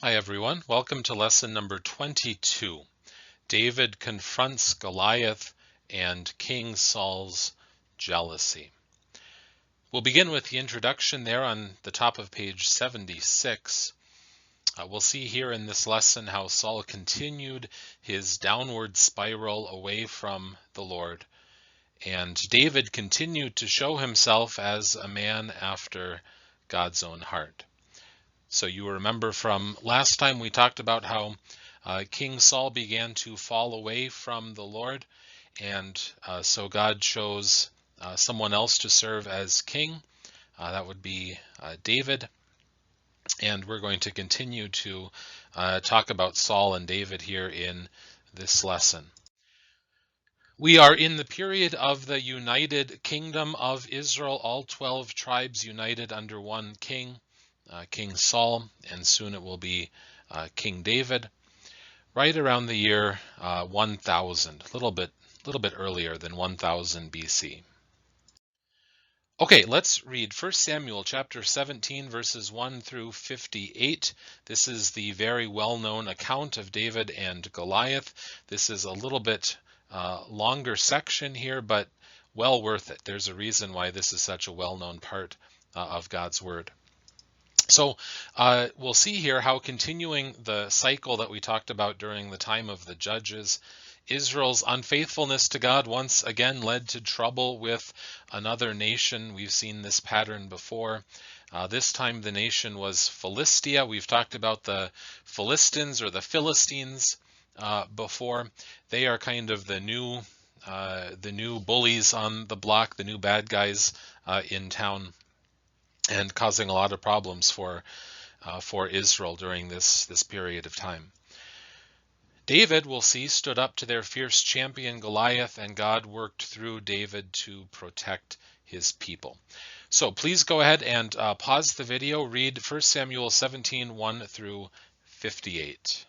Hi everyone, welcome to lesson number 22. David confronts Goliath and King Saul's jealousy. We'll begin with the introduction there on the top of page 76. We'll see here in this lesson how Saul continued his downward spiral away from the Lord, and David continued to show himself as a man after God's own heart. So you remember from last time we talked about how King Saul began to fall away from the Lord, and so God chose someone else to serve as king. That would be David, and we're going to continue to talk about Saul and David here in this lesson. We are in the period of the United Kingdom of Israel, all 12 tribes united under one king. King Saul, and soon it will be King David, right around the year 1000, a little bit earlier than 1000 BC. Okay, let's read 1 Samuel chapter 17, verses 1 through 58. This is the very well-known account of David and Goliath. This is a little bit longer section here, but well worth it. There's a reason why this is such a well-known part of God's Word. So we'll see here how, continuing the cycle that we talked about during the time of the Judges, Israel's unfaithfulness to God once again led to trouble with another nation. We've seen this pattern before. This time the nation was Philistia. We've talked about the Philistines or the Philistines before. They are kind of the new bullies on the block, the new bad guys in town, and causing a lot of problems for Israel during this period of time. David, we'll see, stood up to their fierce champion Goliath, and God worked through David to protect his people. So please go ahead and pause the video, read 1 Samuel 17, 1 through 58.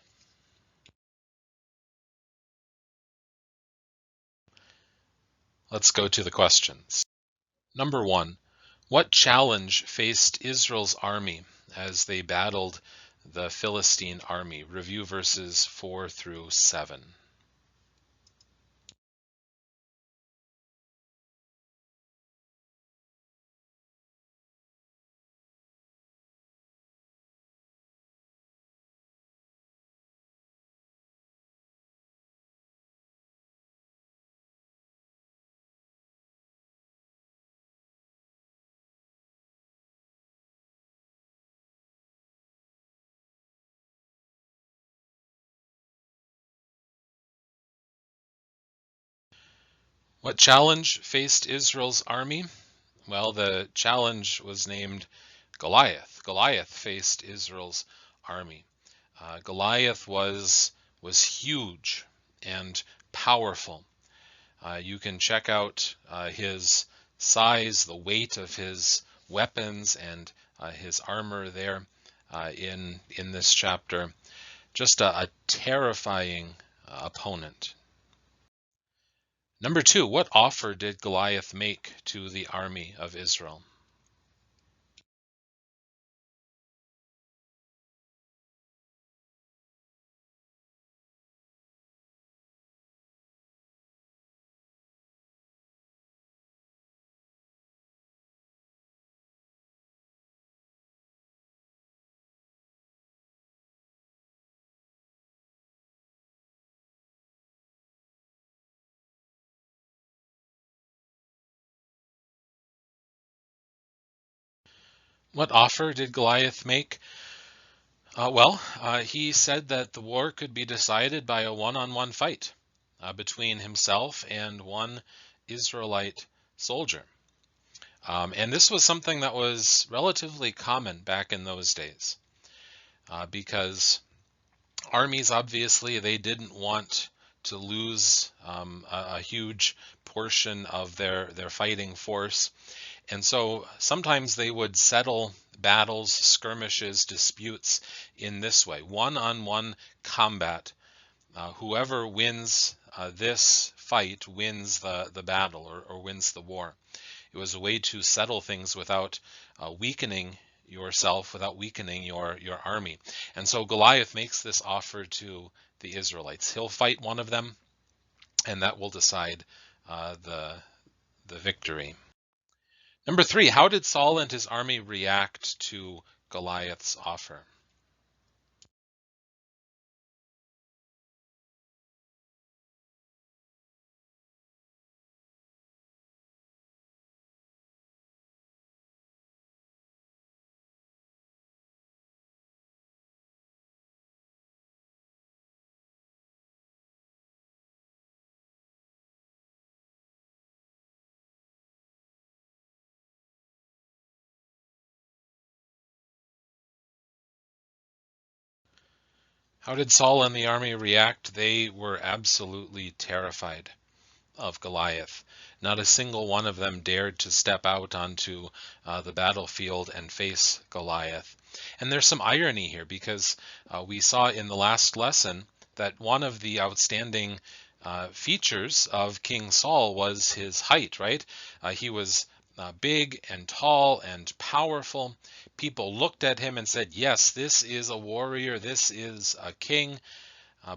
Let's go to the questions. Number 1. What challenge faced Israel's army as they battled the Philistine army? Review verses 4 through 7. What challenge faced Israel's army? Well, the challenge was named Goliath. Goliath faced Israel's army. Goliath was huge and powerful. You can check out his size, the weight of his weapons, and his armor there in this chapter. Just a terrifying opponent. Number 2, what offer did Goliath make to the army of Israel? What offer did Goliath make? He said that the war could be decided by a one-on-one fight between himself and one Israelite soldier. And this was something that was relatively common back in those days because armies, obviously, they didn't want to lose a huge portion of their fighting force. And so sometimes they would settle battles, skirmishes, disputes in this way, one-on-one combat. Whoever wins this fight wins the battle or wins the war. It was a way to settle things without weakening yourself, without weakening your army. And so Goliath makes this offer to the Israelites. He'll fight one of them, and that will decide the victory. Number 3, how did Saul and his army react to Goliath's offer? How did Saul and the army react? They were absolutely terrified of Goliath. Not a single one of them dared to step out onto the battlefield and face Goliath. And there's some irony here, because we saw in the last lesson that one of the outstanding features of King Saul was his height, right? He was big and tall and powerful. People looked at him and said, yes, this is a warrior, this is a king,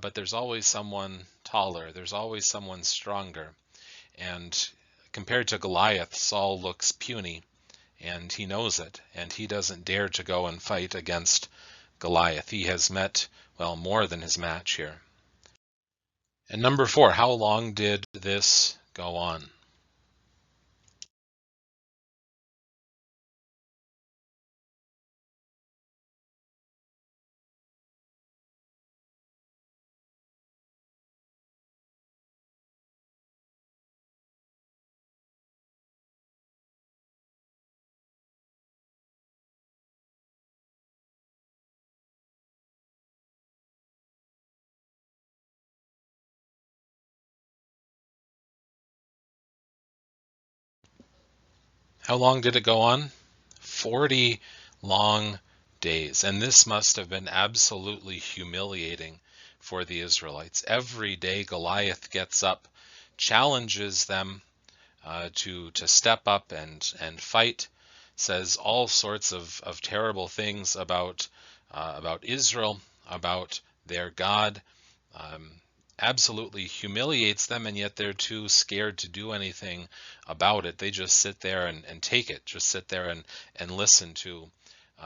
but there's always someone taller, there's always someone stronger. And compared to Goliath, Saul looks puny, and he knows it, and he doesn't dare to go and fight against Goliath. He has met, well, more than his match here. And number 4, how long did this go on? How long did it go on? 40 long days. And this must have been absolutely humiliating for the Israelites. Every day Goliath gets up, challenges them to step up and fight, says all sorts of terrible things about Israel, about their God, um, absolutely humiliates them, and yet they're too scared to do anything about it. They just sit there and take it, just sit there and listen to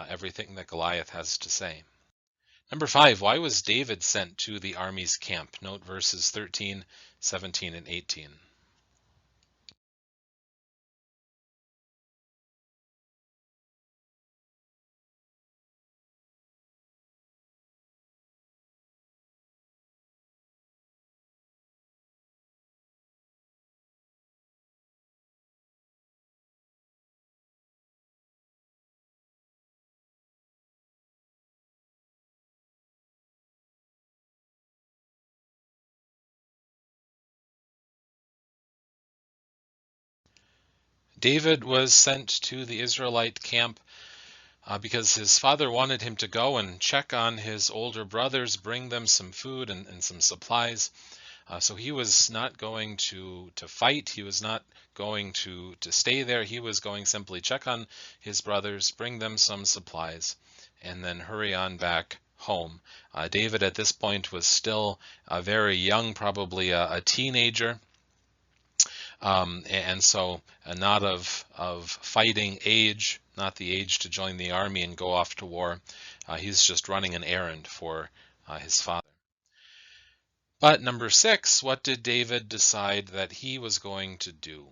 everything that Goliath has to say. Number 5, why was David sent to the army's camp? Note verses 13, 17, and 18. David was sent to the Israelite camp because his father wanted him to go and check on his older brothers, bring them some food and some supplies. So he was not going to fight. He was not going to stay there. He was going simply check on his brothers, bring them some supplies, and then hurry on back home. David at this point was still very young, probably a teenager. And so not of fighting age, not the age to join the army and go off to war. He's just running an errand for his father. But number 6, what did David decide that he was going to do?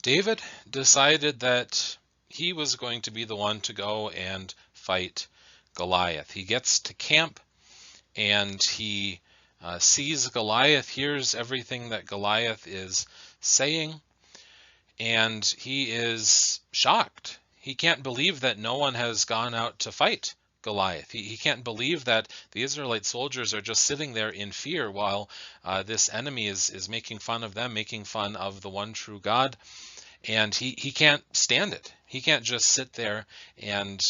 David decided that he was going to be the one to go and fight Goliath. He gets to camp and he sees Goliath, hears everything that Goliath is saying, and he is shocked. He can't believe that no one has gone out to fight Goliath. He can't believe that the Israelite soldiers are just sitting there in fear while this enemy is making fun of them, making fun of the one true God. And he can't stand it. He can't just sit there and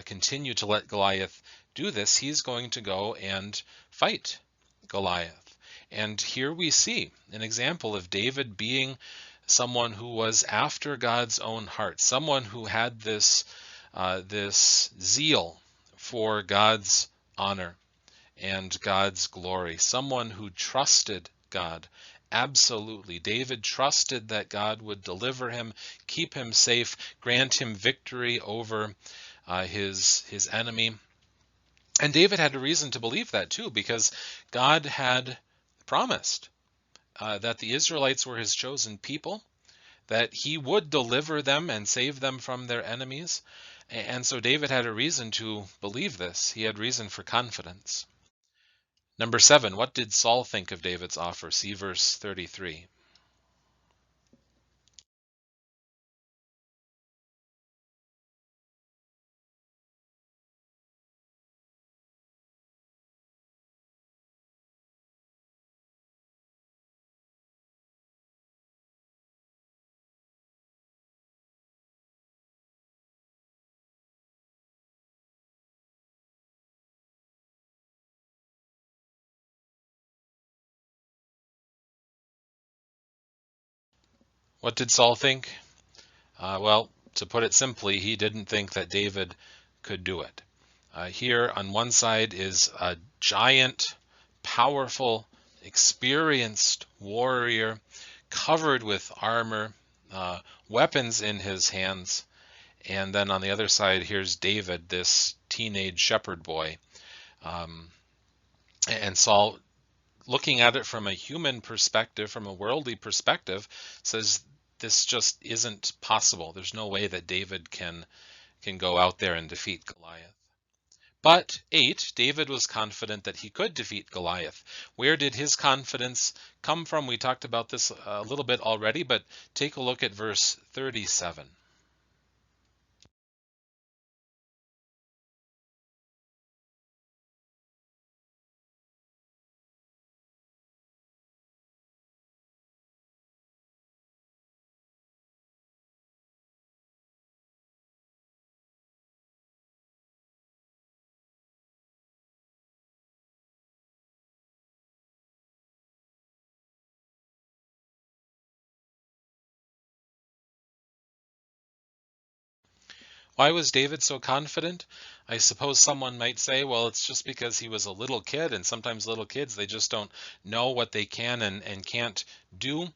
continue to let Goliath do this. He's going to go and fight Goliath. And here we see an example of David being someone who was after God's own heart, someone who had this zeal for God's honor and God's glory, someone who trusted God. Absolutely. David trusted that God would deliver him, keep him safe, grant him victory over his enemy. And David had a reason to believe that too, because God had promised that the Israelites were his chosen people, that he would deliver them and save them from their enemies. And so David had a reason to believe this. He had reason for confidence. Number 7, what did Saul think of David's offer? See verse 33. What did Saul think? Well, to put it simply, he didn't think that David could do it. Here on one side is a giant, powerful, experienced warrior covered with armor, weapons in his hands. And then on the other side, here's David, this teenage shepherd boy. And Saul, looking at it from a human perspective, from a worldly perspective, says this just isn't possible. There's no way that David can go out there and defeat Goliath. But 8, David was confident that he could defeat Goliath. Where did his confidence come from? We talked about this a little bit already, but take a look at verse 37. Why was David so confident? I suppose someone might say, well, it's just because he was a little kid, and sometimes little kids, they just don't know what they can and can't do.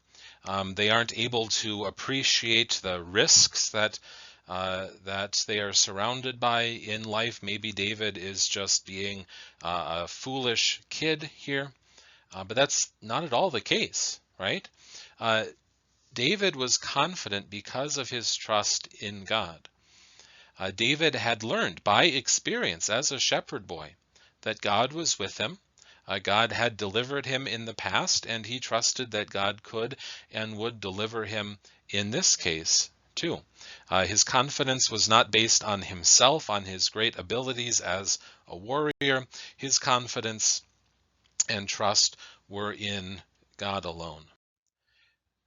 They aren't able to appreciate the risks that they are surrounded by in life. Maybe David is just being a foolish kid here, but that's not at all the case, right? David was confident because of his trust in God. David had learned by experience as a shepherd boy that God was with him. God had delivered him in the past, and he trusted that God could and would deliver him in this case too. His confidence was not based on himself, on his great abilities as a warrior. His confidence and trust were in God alone.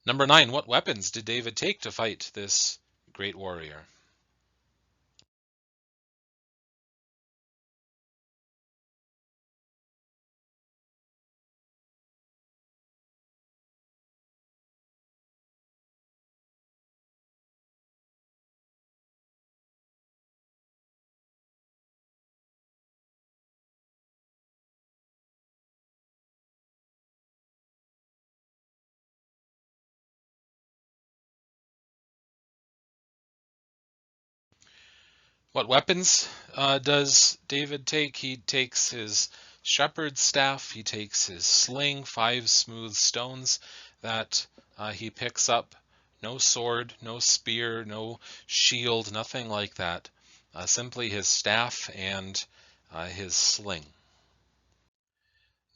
Number 9, what weapons did David take to fight this great warrior? What weapons does David take? He takes his shepherd's staff, he takes his sling, 5 smooth stones that he picks up. No sword, no spear, no shield, nothing like that. Simply his staff and his sling.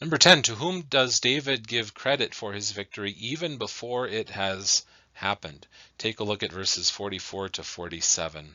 Number 10, to whom does David give credit for his victory even before it has happened. Take a look at verses 44 to 47.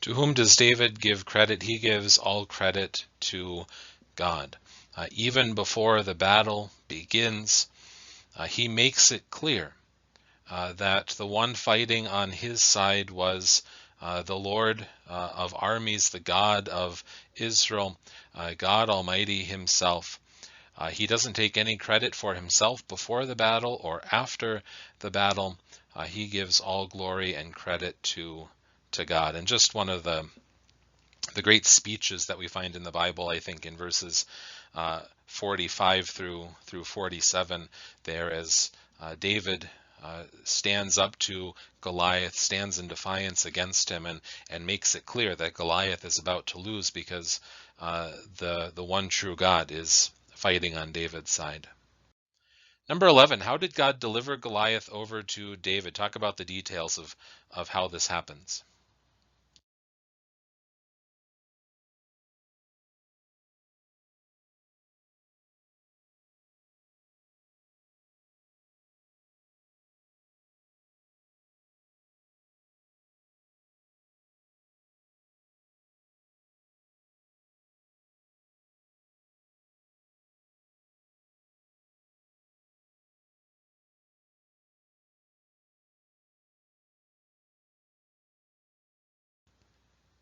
To whom does David give credit? He gives all credit to God. Even before the battle begins, he makes it clear that the one fighting on his side was the Lord of armies, the God of Israel, God Almighty himself. He doesn't take any credit for himself before the battle or after the battle. He gives all glory and credit to God. And just one of the great speeches that we find in the Bible, I think, in verses 45 through 47, there as David stands up to Goliath, stands in defiance against him, and makes it clear that Goliath is about to lose because the one true God is fighting on David's side. Number 11, how did God deliver Goliath over to David? Talk about the details of how this happens.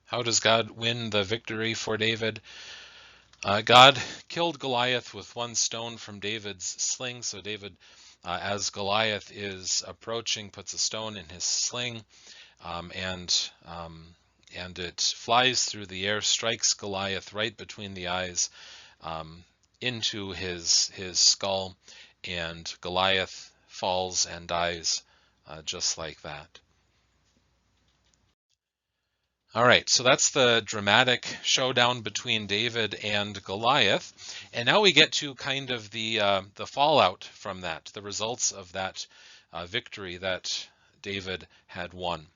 How does God win the victory for David? God killed Goliath with one stone from David's sling. So David, as Goliath is approaching, puts a stone in his sling, um, and um, and it flies through the air, strikes Goliath right between the eyes, um, into his skull, and Goliath falls and dies just like that. All right, so that's the dramatic showdown between David and Goliath, and now we get to kind of the fallout from that, the results of that victory that David had won.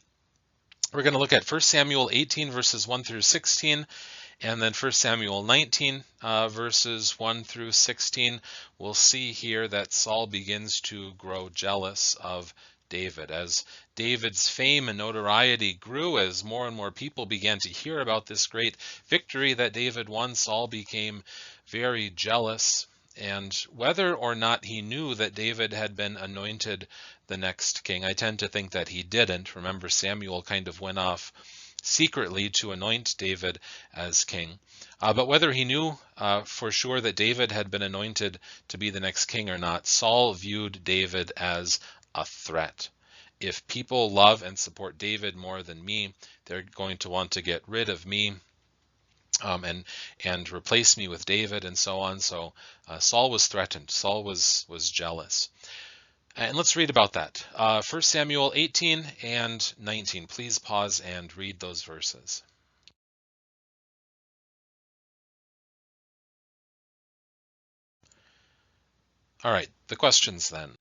We're going to look at 1 Samuel 18 verses 1 through 16, and then 1 Samuel 19 verses 1 through 16. We'll see here that Saul begins to grow jealous of David. As David's fame and notoriety grew, as more and more people began to hear about this great victory that David won, Saul became very jealous. And whether or not he knew that David had been anointed the next king, I tend to think that he didn't. Remember, Samuel kind of went off secretly to anoint David as king. But whether he knew for sure that David had been anointed to be the next king or not, Saul viewed David as a threat. If people love and support David more than me, they're going to want to get rid of me and replace me with David and so on. So Saul was threatened. Saul was jealous. And let's read about that. 1 Samuel 18 and 19. Please pause and read those verses. All right, the questions then.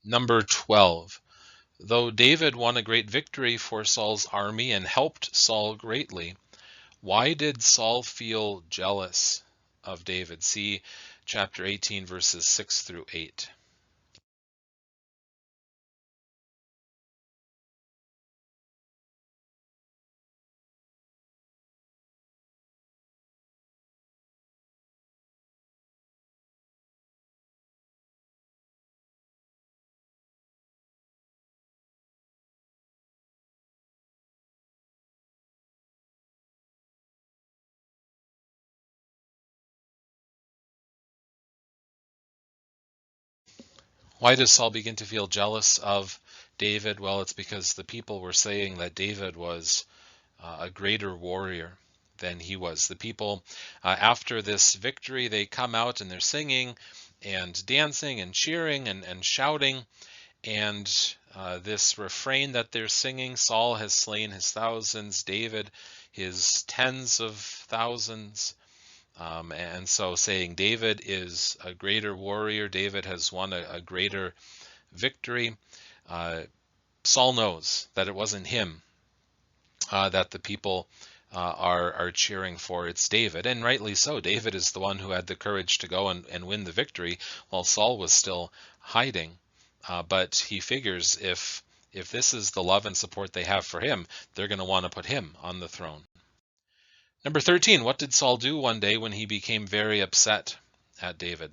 Number 12. Though David won a great victory for Saul's army and helped Saul greatly, why did Saul feel jealous of David? See chapter 18, verses 6 through 8. Why does Saul begin to feel jealous of David? Well, it's because the people were saying that David was a greater warrior than he was. The people, after this victory, they come out and they're singing and dancing and cheering and shouting. And this refrain that they're singing, Saul has slain his thousands, David his tens of thousands. And so saying David is a greater warrior, David has won a greater victory. Saul knows that it wasn't him that the people are cheering for. It's David, and rightly so. David is the one who had the courage to go and win the victory while Saul was still hiding. But he figures if this is the love and support they have for him, they're going to want to put him on the throne. Number 13, what did Saul do one day when he became very upset at David?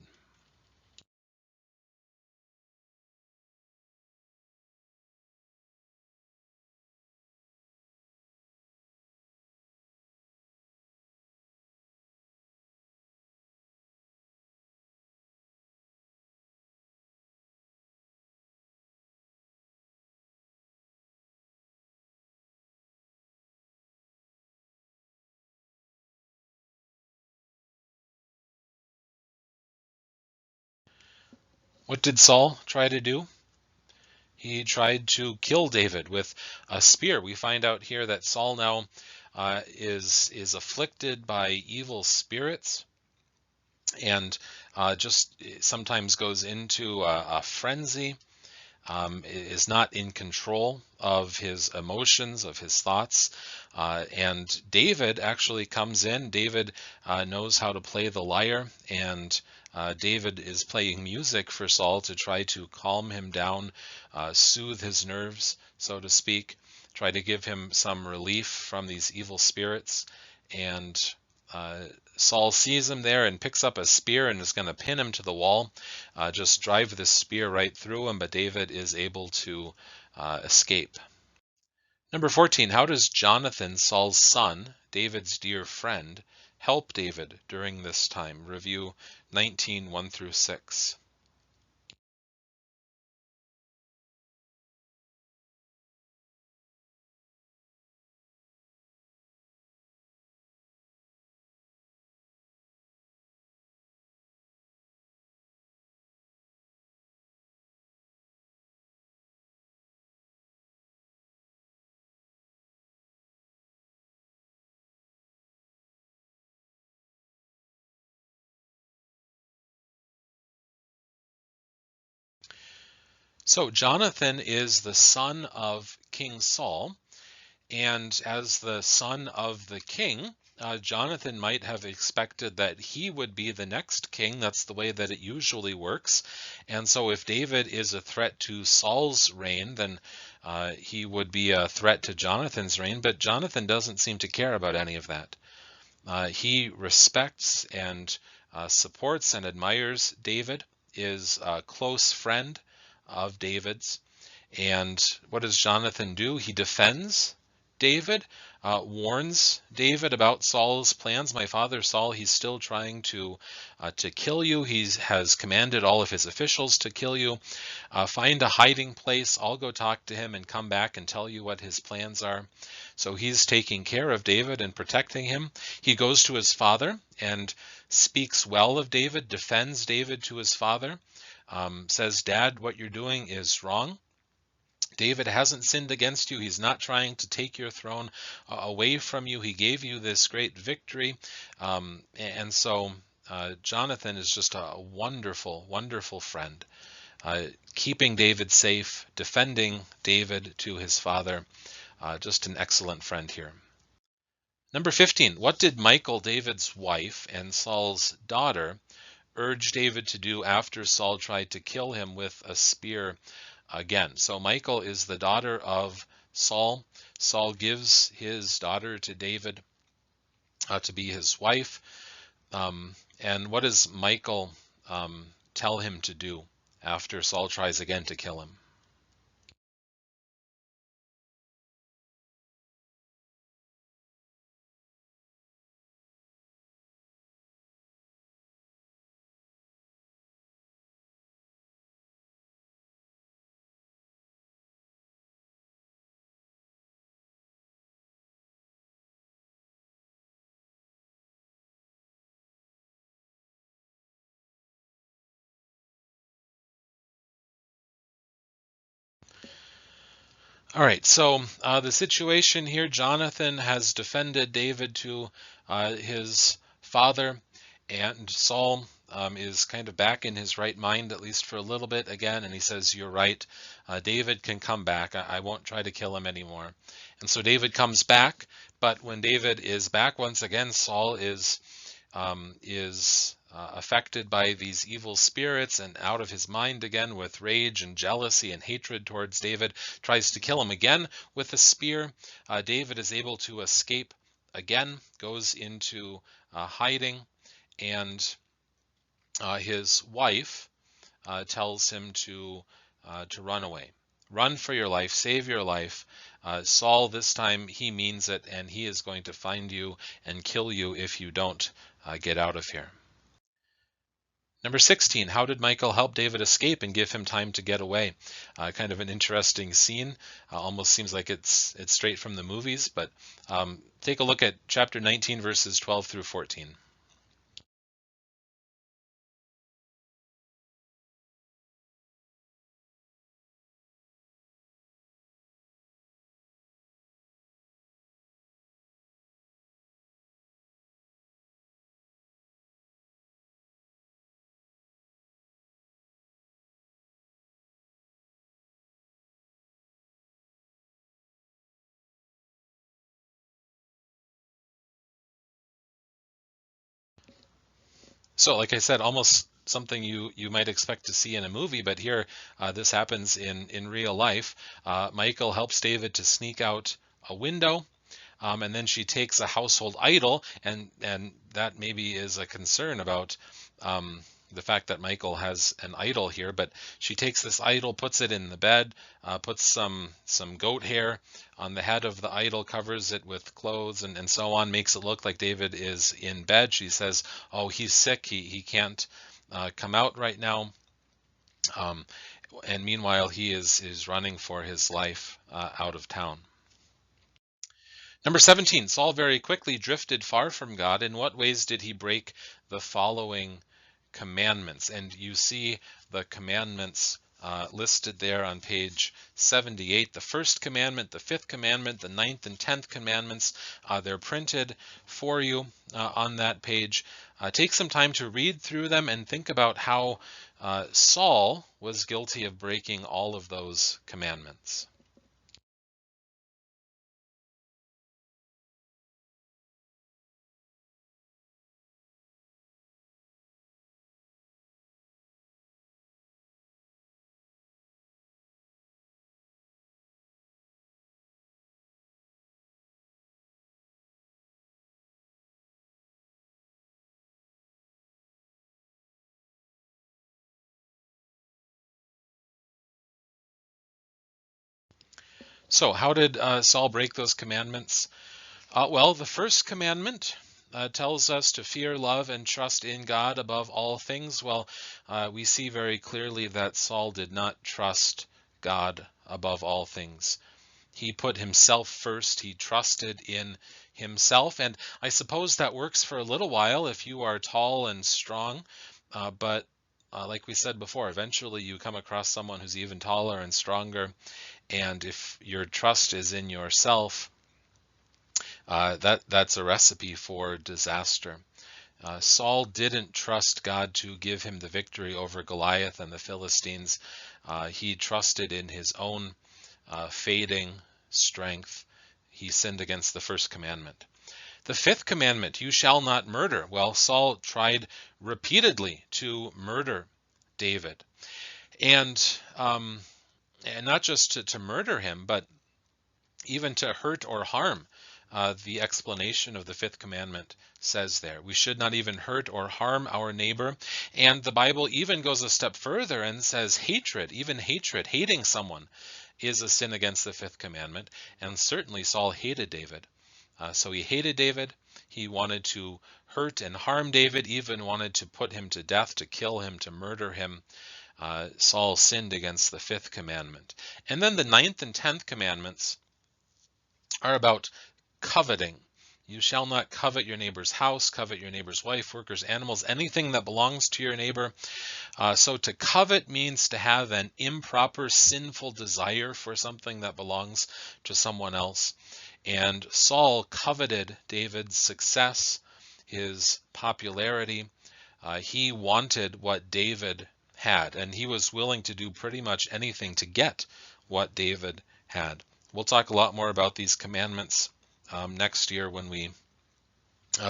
What did Saul try to do? He tried to kill David with a spear. We find out here that Saul now is afflicted by evil spirits, and just sometimes goes into a frenzy, is not in control of his emotions, of his thoughts. And David actually comes in. David knows how to play the lyre, and David is playing music for Saul to try to calm him down, soothe his nerves, so to speak, try to give him some relief from these evil spirits. And uh, Saul sees him there and picks up a spear and is going to pin him to the wall, just drive the spear right through him, but David is able to escape. Number 14, how does Jonathan, Saul's son, David's dear friend, help David during this time? Review 19, 1 through 6. So Jonathan is the son of King Saul, and as the son of the king, Jonathan might have expected that he would be the next king. That's the way that it usually works. And so if David is a threat to Saul's reign, then he would be a threat to Jonathan's reign. But Jonathan doesn't seem to care about any of that. He respects and supports and admires David, is a close friend of David's. And what does Jonathan do? He defends David, warns David about Saul's plans. My father Saul, he's still trying to kill you. He has commanded all of his officials to kill you. Find a hiding place. I'll go talk to him and come back and tell you what his plans are. So he's taking care of David and protecting him. He goes to his father and speaks well of David, defends David to his father, says, Dad, what you're doing is wrong. David hasn't sinned against you. He's not trying to take your throne away from you. He gave you this great victory. And so Jonathan is just a wonderful, wonderful friend, keeping David safe, defending David to his father. Just an excellent friend here. Number 15, what did Michal, David's wife and Saul's daughter, urge David to do after Saul tried to kill him with a spear again? So Michal is the daughter of Saul. Saul gives his daughter to David to be his wife. And what does Michal tell him to do after Saul tries again to kill him? All right, so the situation here, Jonathan has defended David to his father, and Saul is kind of back in his right mind, at least for a little bit again, and he says, "You're right, David can come back. I won't try to kill him anymore." And so David comes back, but when David is back once again, Saul is affected by these evil spirits and out of his mind again with rage and jealousy and hatred towards David, tries to kill him again with a spear. David is able to escape again, goes into hiding, and his wife tells him to run away. Run for your life, save your life. Saul, this time, he means it, and he is going to find you and kill you if you don't get out of here. Number 16, how did Michael help David escape and give him time to get away? Kind of an interesting scene. Almost seems like it's straight from the movies, but take a look at chapter 19, verses 12 through 14. So, like I said, almost something you might expect to see in a movie, but here this happens in real life. Michael helps David to sneak out a window, and then she takes a household idol, and that maybe is a concern about the fact that Michael has an idol here. But she takes this idol, puts it in the bed, puts some goat hair on the head of the idol, covers it with clothes, and so on, makes it look like David is in bed. She says, "Oh, he's sick. He can't come out right now." Um, and meanwhile, he is running for his life out of town. Number 17, Saul very quickly drifted far from God. In what ways did he break the following commandments? And you see the commandments listed there on page 78. The first commandment, the fifth commandment, the ninth and 10th commandments, they're printed for you on that page. Take some time to read through them and think about how Saul was guilty of breaking all of those commandments. So, how did Saul break those commandments? Well, the first commandment tells us to fear, love, and trust in God above all things. Well, we see very clearly that Saul did not trust God above all things. He put himself first. He trusted in himself. And I suppose that works for a little while if you are tall and strong. But like we said before, eventually you come across someone who's even taller and stronger. And if your trust is in yourself, that's a recipe for disaster. Saul didn't trust God to give him the victory over Goliath and the Philistines. He trusted in his own fading strength. He sinned against the first commandment. The fifth commandment, you shall not murder. Well, Saul tried repeatedly to murder David. And not just to murder him, but even to hurt or harm. The explanation of the fifth commandment says there, we should not even hurt or harm our neighbor. And the Bible even goes a step further and says hatred, even hatred, hating someone, is a sin against the fifth commandment. And certainly Saul hated David. So he hated David. He wanted to hurt and harm David, even wanted to put him to death, to kill him, to murder him. Saul sinned against the fifth commandment. And then the ninth and 10th commandments are about coveting. You shall not covet your neighbor's house, covet your neighbor's wife, workers, animals, anything that belongs to your neighbor. So to covet means to have an improper, sinful desire for something that belongs to someone else. And Saul coveted David's success, his popularity. He wanted what David had, and he was willing to do pretty much anything to get what David had. We'll talk a lot more about these commandments next year when we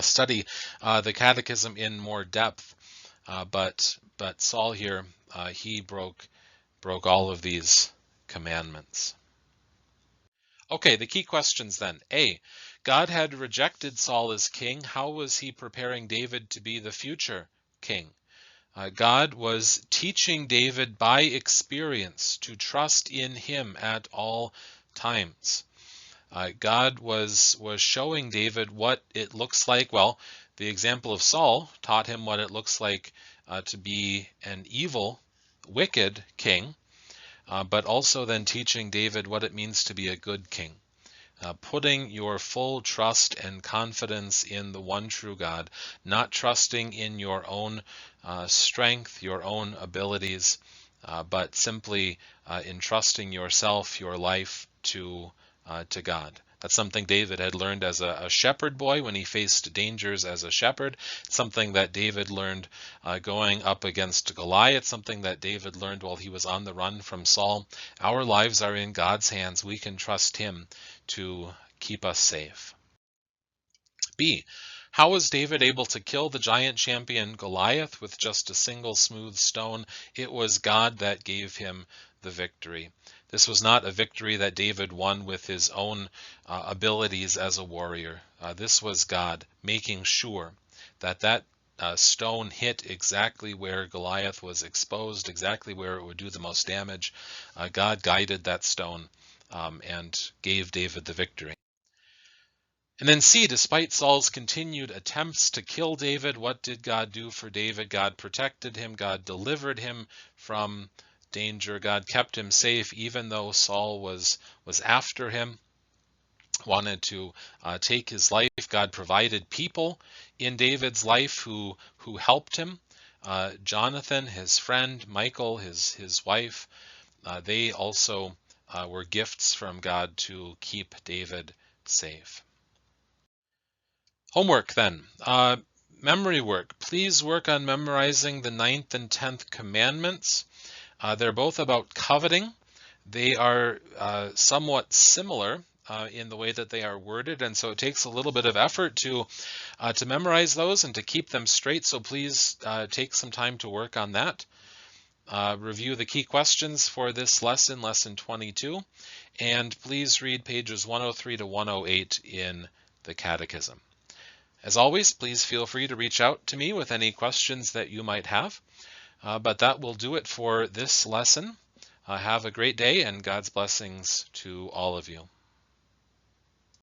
study the Catechism in more depth. But Saul here, he broke all of these commandments. Okay, the key questions then. A, God had rejected Saul as king. How was he preparing David to be the future king? God was teaching David by experience to trust in him at all times. God was showing David what it looks like. Well, the example of Saul taught him what it looks like to be an evil, wicked king, but also then teaching David what it means to be a good king. Putting your full trust and confidence in the one true God, not trusting in your own strength, your own abilities, but simply entrusting yourself, your life to God. That's something David had learned as a shepherd boy when he faced dangers as a shepherd, something that David learned going up against Goliath, something that David learned while he was on the run from Saul. Our lives are in God's hands. We can trust him to keep us safe. B, how was David able to kill the giant champion Goliath with just a single smooth stone? It was God that gave him the victory. This was not a victory that David won with his own abilities as a warrior. This was God making sure that stone hit exactly where Goliath was exposed, exactly where it would do the most damage. God guided that stone and gave David the victory. And then C, despite Saul's continued attempts to kill David, what did God do for David? God protected him. God delivered him from danger. God kept him safe, even though Saul was after him, wanted to take his life. God provided people in David's life who helped him. Jonathan, his friend, Michal, his wife, they also were gifts from God to keep David safe. Homework then. Memory work. Please work on memorizing the 9th and 10th commandments. They're both about coveting. They are somewhat similar in the way that they are worded, and so it takes a little bit of effort to memorize those and to keep them straight, so please take some time to work on that. Review the key questions for this lesson, lesson 22, and please read pages 103 to 108 in the Catechism. As always, please feel free to reach out to me with any questions that you might have. But that will do it for this lesson. Have a great day and God's blessings to all of you.